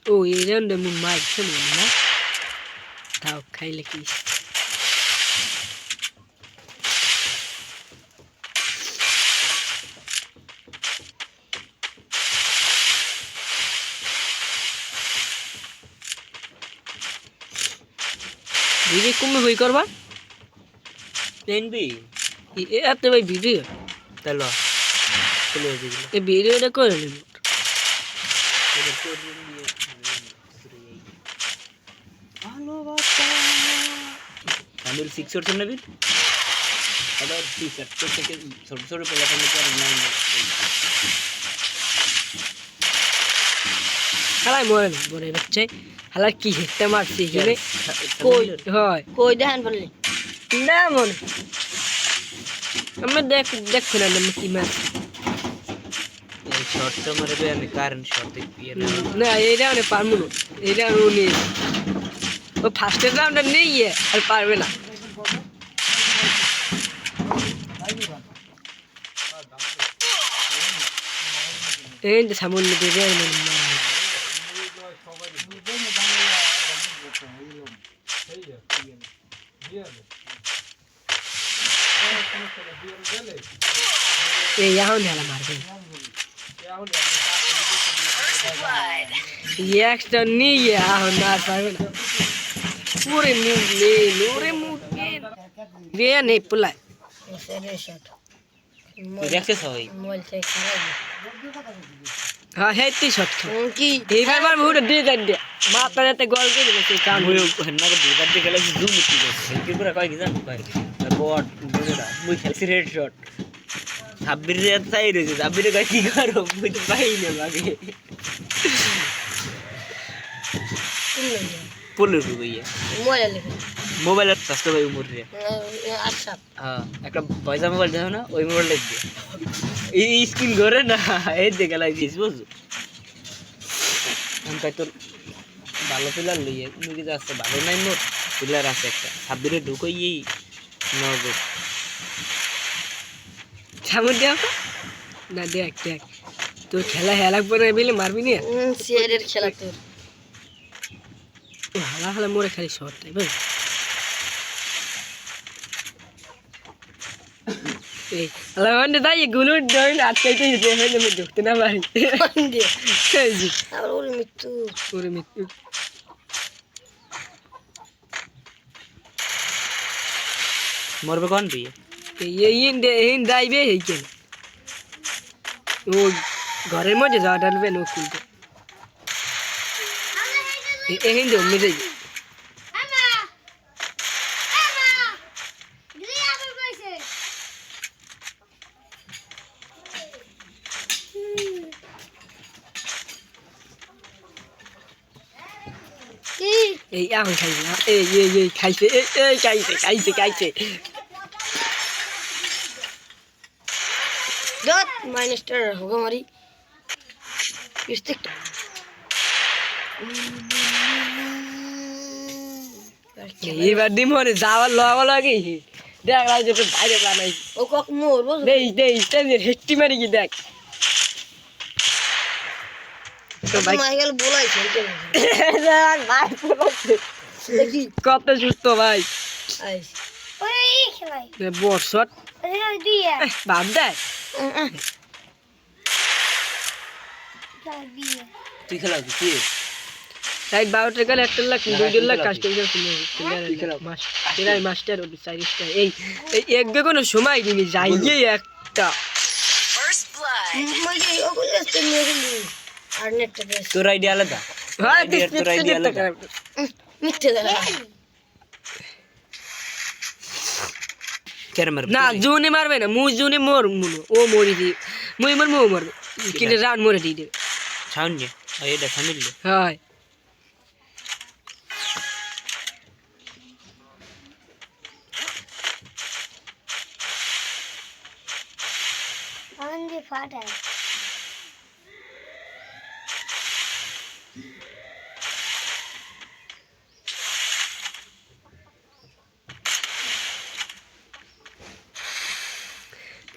ও এই জন্য মাছ ছিল না তাও খাইলে কি ভিডিও কমে হই করবা প্লেন বি এত ভাই ভিডিও তাহলে চলে যাবে এই ভিডিওটা করে নিন আমি 6 ওর নেবি আবার 6 তোর থেকে ছোট ছোট প্লেয়ার করে নাই হালাই মরে না বলে বাচ্চা হালাই কি হেটে মারছে এখানে কই হয় কই দেখেন বললি না মনে আমি দেখো না আমি কি মার এই শর্টটা মারবে আমি কারেন্ট শর্ট দেখবি না এইটা আমি পারবো না এইটা উনি ও ফার্স্টের রাউন্ডটা নেই আর পারবে না এই যে সামনে দেবে এই এখন হেলা মারবে একটা নিয়ে এখন আর পারবে না পুরে মুগলে লোরে মুগলে রে নেই পুলাই দেখছিস হয় হ্যাঁ হেতি শট কি এইবার বহুত দিয়ে দেন দে মাথা যেতে গল করে দিলে সেই কাম মুই হন্নাকে দুবার দিকে খেলা জুম মুতি গেছে কি পুরা কয় কি জান কয় বট দুটা মুই খেলছি রেড শট সাব্বির রে তাই রে সাব্বির কয় কি করো মুই তো পাই না লাগে পুলে রুইয়া মোবাইলের সস্তা ভাই উমর রে আচ্ছা হ্যাঁ একটা পয়সা মোবাইল দাও না ওই মোবাইল লাগবে এই স্ক্রিন ঘরে না এই দেখে লাগিস বুঝছো আমি তাই তোর ভালো প্লেয়ার লইয়ে মুই যাচ্ছে ভালো নাই মোট প্লেয়ার আছে একটা সাব্বিরে ঢুকই এই নগদ সামনে দেখ না দেখ দেখ তোর খেলা হেলা পরে বিলে মারবি না সিআরের খেলা তোর হালা হালা মরে খালি শট তাই বুঝ এই হালা মানে তাই গুলো ডন আটকাইতে যেতে হইলে আমি ঢুকতে না পারি এই জি আবার ওর মৃত্যু ওরে মৃত্যু মরবে কোন দিয়ে এই ইন দাইবে এই কেন ও ঘরের মধ্যে যাওয়া ডালবে নো খুলতে এই দে মেরে এই এখন খাইছে এই খাইছে এই খাইছে দত মাইনাসটার হোগা মারি ইস্তিকটা এইবার দিম মরে যাওয়ার লওয়া লাগে দেখ রাজ যে বাইরে বানাই ও কক মোর বল দেই হেট্টি মারি কি দেখ তো ভাই মাইকেল বলাইছে ভাই দেখি কত সুস্থ ভাই আইস ওই খেলাই বর্ষট ওই দিয়ে বাপ দেয় দিয়ে তুই খেলা কি তাই 12 টাকা একটা লাখ 2 লাখ কাস্টমার কিনে মাস্টার ওই সাইজটা এই এক কোনো সময় দিনি যাইয়ে একটা মই যে ওগুলো আসতে নিয়ে গেলি আর নেটটা দে তোর আইডিয়া আলাদা হ্যাঁ তোর আইডিয়া আলাদা মিথ্যে দেখা কেন মারবে না জুনি মারবে না মুই জুনি মোর মুনো ও মরি দি মুই মর মো মারবে কিনে রান মরে দি দেবে ছাউন যে এটা ফ্যামিলি হয় আনন্দি ফাটায়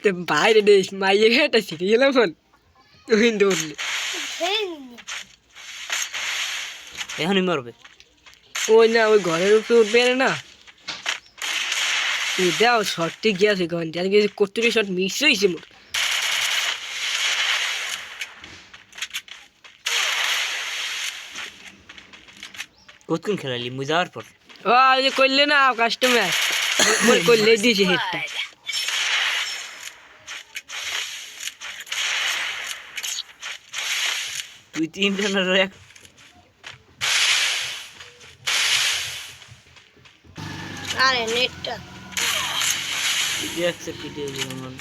তো বাইরে দেশ মাইয়ে একটা সিরিয়াল মন তুই দৌড়লে সেই এখনই মরবে। ওই না ওই ঘরের উপরে উঠবে না এই দাও শর্টটি গিয়েছে ঘন্টা আর গিয়েছে কতটি শর্ট মিস হয়েছে মোর কতক্ষণ খেলালি মুই যাওয়ার পর? ও ওই যে করলে না কাস্টমার মোর করলে দিয়েছে হেডটা তুই 3 জনের এক আরে নেটটা একসেপ্ট ভিডিও যেমন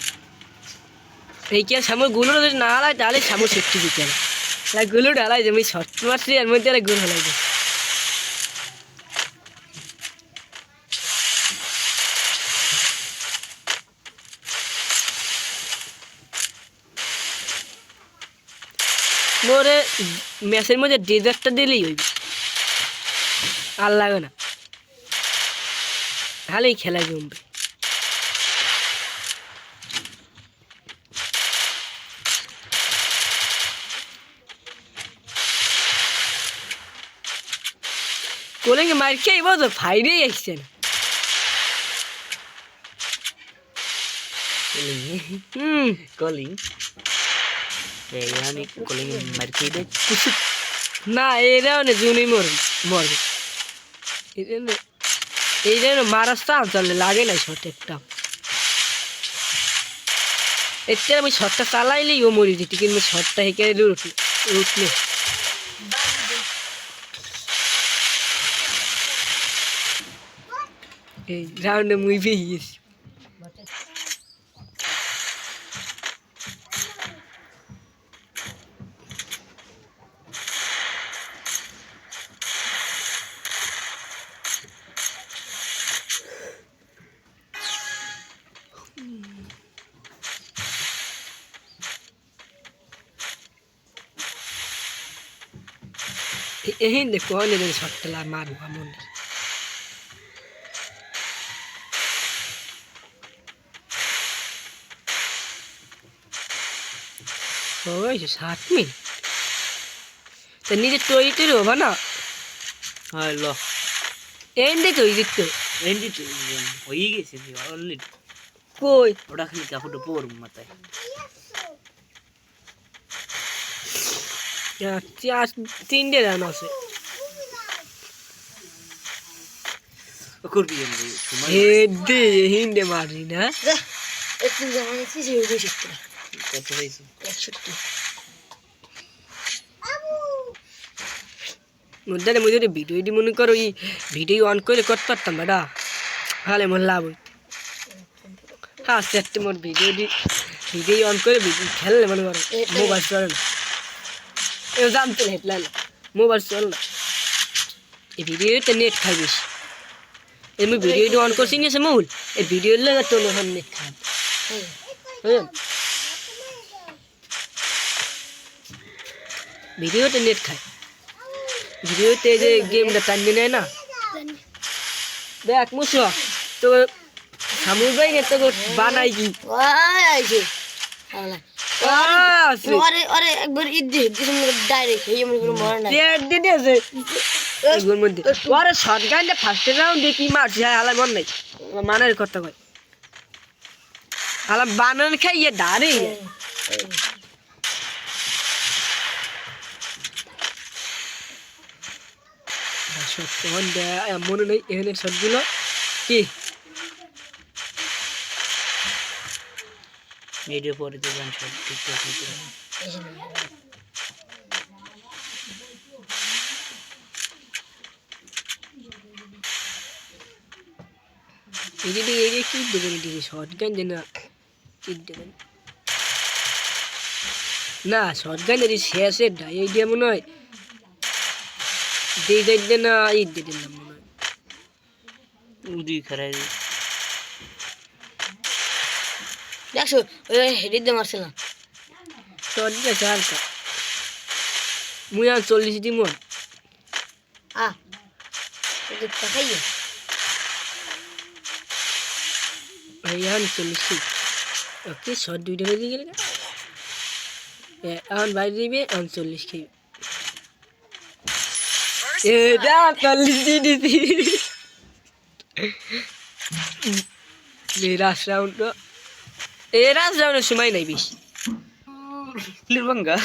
এই কি আর সামর গুলো যদি না হারায় তাহলে সামর সেফটি দিতে না গুলো ঢালাই যে আমি শর্ট মারছি এর মধ্যে আর গুল হালাই যায় মোরে ম্যাচের মধ্যে ডেজার্টটা দিলেই হইবে আর লাগে না তাহলেই খেলা জমবে কোলেঙ্গে মার খেয়ে এবার তো ফাইরেই আসছে না কলিং এই আমি কলিং মার খেয়ে দেয় না এরাও না জুনি মরবে এই জন্য মারার চান্স চলে লাগে না শর্ট একটা এতে আমি শর্টটা চালাইলেই ও মরে যেত কিন্তু শর্টটা হেঁকে উঠলে এই রাউন্ডে মুই পেয়ে গেছি এই দেখো অনেক শর্টটা মারবো এমন ওই 7 মিনিট তা নিজে তৈরি হবা না হয় ল এন্ডে তৈরি দিত এন্ডি তো হয়ে গেছে অলরেডি কই ওটা খালি কাপড়টা পর মাথায় চার 3টে রান আছে করবি আমি সময় হেডে হিন্ডে মারি না একটু জানা গেছি যে ওই শিখতে কত হয়েছে 61 মুদ্দারে মুই যদি ভিডিও এডি মনে করো এই ভিডিও অন করে করতে পারতাম বেটা তাহলে মোর লাভ হইত হ্যাঁ সেটটি মোর ভিডিও অন করে ভিডিও খেললে মনে করো মোবাইল চলে না এও জানতে না হেটলা না মোবাইল চল না এই ভিডিওতে নেট খাই বেশি এমনি ভিডিও অন করছি নিয়েছে মূল এই ভিডিওর লাগে তো এখন নেট খাই বুঝলেন ভিডিওতে নেট খায় ভিডিওতে যে গেমটা টানিয়ে নেয় না দেখ মুসো তো সামুর ভাই তো বানাই কি আইছে আরে আরে একবার ঈদ দিয়ে ডাইরেক্ট এই মনে করে মরে না পেট দিতে আছে এগুলোর মধ্যে ওরে শটগানটা ফার্স্ট রাউন্ডে কি মারছে আলা মন নাই মানের কথা কয় আলা বানান খাইয়ে দাঁড়ে শট মনে নেই এখানে শটগুলো কি ভিডিও পরে তো গান সব ঠিক আছে এই কি দেবেন এদিকে শটগান যে না কি দেবেন না শটগান যদি শেষের ডাই আইডিয়া মনে হয় দিয়ে যাইতে না ঈদ দিয়ে দিলাম মনে হয় উদি খারাই দেখছো ওই হেডি দিয়ে মারছে না শট গেছে হালকা মুই আর 40 দিম ওকে তাকাইয়ে ভাইয়ান 40 ওকে শট দুইটা হয়ে গেলে এখন বাইরে দিবে 39 খেয়ে এটা তল্লি দিদি লাস্ট রাউন্ড এই লাস্ট রাউন্ডের সময় নাই বেশি লিরবাঙ্গা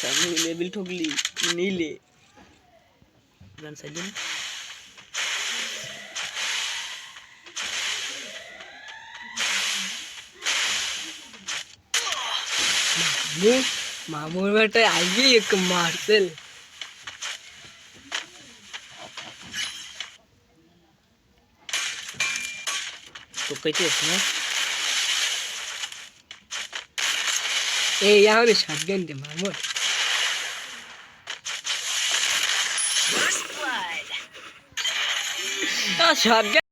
আমি লেভেল ঠকলি নিলে রান সাইড দিন मामूर बेटा आइए एक मार्शल तो कहते हैं ए यहाँ ने शॉटगन दे मामूर शॉटगन